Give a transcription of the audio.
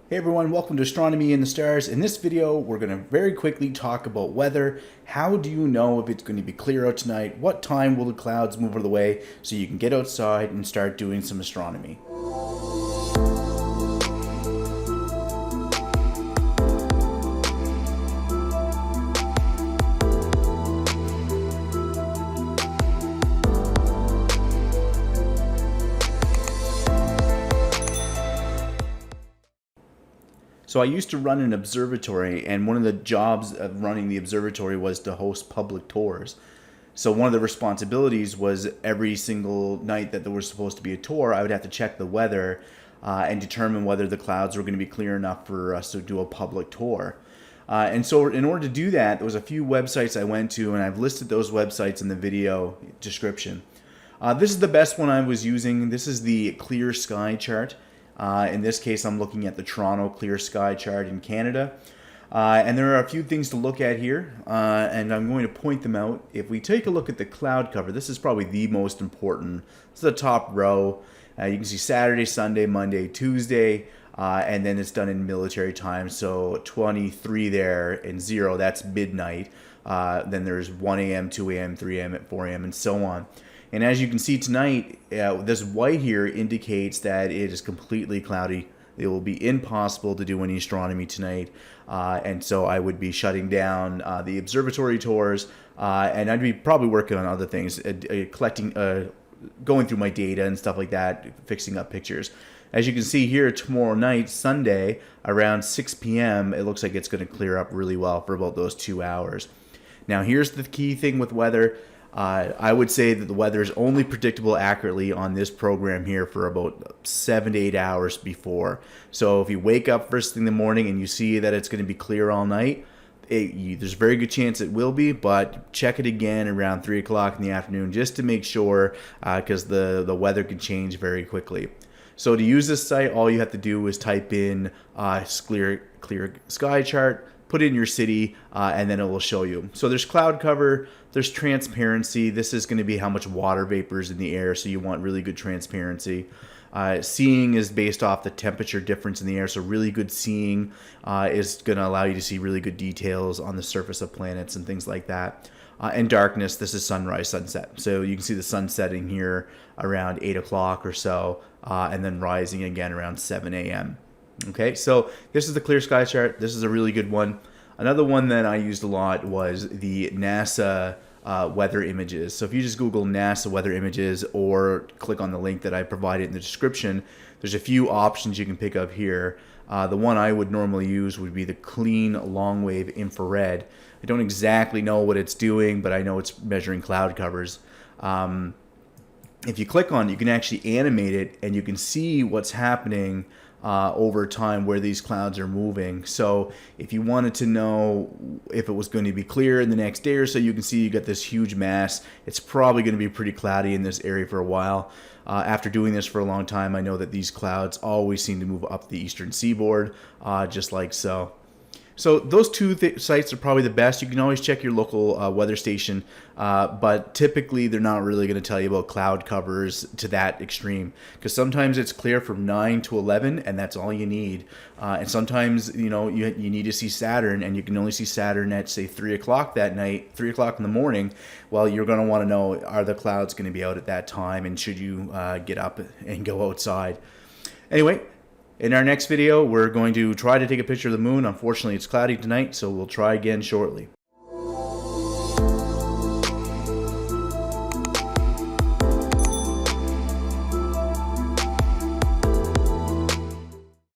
Hey everyone, welcome to Astronomy in the Stars. In this video, we're going to very quickly talk about weather. How do you know if it's going to be clear out tonight? What time will the clouds move out of the way so you can get outside and start doing some astronomy? So I used to run an observatory, and one of the jobs of running the observatory was to host public tours. So one of the responsibilities was every single night that there was supposed to be a tour, I would have to check the weather and determine whether the clouds were going to be clear enough for us to do a public tour. And so in order to do that, there was a few websites I went to, and I've listed those websites in the video description. This is the best one I was using. This is the Clear Sky chart. In this case, I'm looking at the Toronto Clear Sky chart in Canada. And there are a few things to look at here, and I'm going to point them out. If we take a look at the cloud cover, this is probably the most important. This is the top row. You can see Saturday, Sunday, Monday, Tuesday, and then it's done in military time. So 23 there and 0, that's midnight. Then there's 1 a.m., 2 a.m., 3 a.m., 4 a.m., and so on. And as you can see tonight, this white here indicates that it is completely cloudy. It will be impossible to do any astronomy tonight. And so I would be shutting down the observatory tours, and I'd be probably working on other things, collecting, going through my data and stuff like that, fixing up pictures. As you can see here, tomorrow night, Sunday, around 6 p.m., it looks like it's going to clear up really well for about those 2 hours. Now, here's the key thing with weather. I would say that the weather is only predictable accurately on this program here for about 7 to 8 hours before. So if you wake up first thing in the morning and you see that it's going to be clear all night, there's a very good chance it will be, but check it again around 3 o'clock in the afternoon just to make sure, because the weather can change very quickly. So to use this site, all you have to do is type in clear sky chart, put in your city, and then it will show you. So there's cloud cover, there's transparency. This is going to be how much water vapor is in the air, so you want really good transparency. Seeing is based off the temperature difference in the air, so really good seeing is going to allow you to see really good details on the surface of planets and things like that. And darkness, this is sunrise, sunset. So you can see the sun setting here around 8 o'clock or so, and then rising again around 7 a.m. Okay, so this is the clear sky chart. This is a really good one. Another one that I used a lot was the NASA weather images. So if you just Google NASA weather images or click on the link that I provided in the description, there's a few options you can pick up here. The one I would normally use would be the clean long wave infrared. I don't exactly know what it's doing, but I know it's measuring cloud covers. If you click on it, you can actually animate it, and you can see what's happening over time where these clouds are moving. So if you wanted to know if it was going to be clear in the next day or so, you can see you got this huge mass. It's probably going to be pretty cloudy in this area for a while. After doing this for a long time, I know that these clouds always seem to move up the eastern seaboard, just like so. So those two sites are probably the best. You can always check your local weather station, but typically they're not really going to tell you about cloud covers to that extreme, because sometimes it's clear from 9 to 11 and that's all you need. And sometimes you need to see Saturn, and you can only see Saturn at say 3 o'clock that night, 3 o'clock in the morning. Well, you're going to want to know, are the clouds going to be out at that time, and should you get up and go outside? Anyway, in our next video, we're going to try to take a picture of the moon. Unfortunately, it's cloudy tonight, so we'll try again shortly.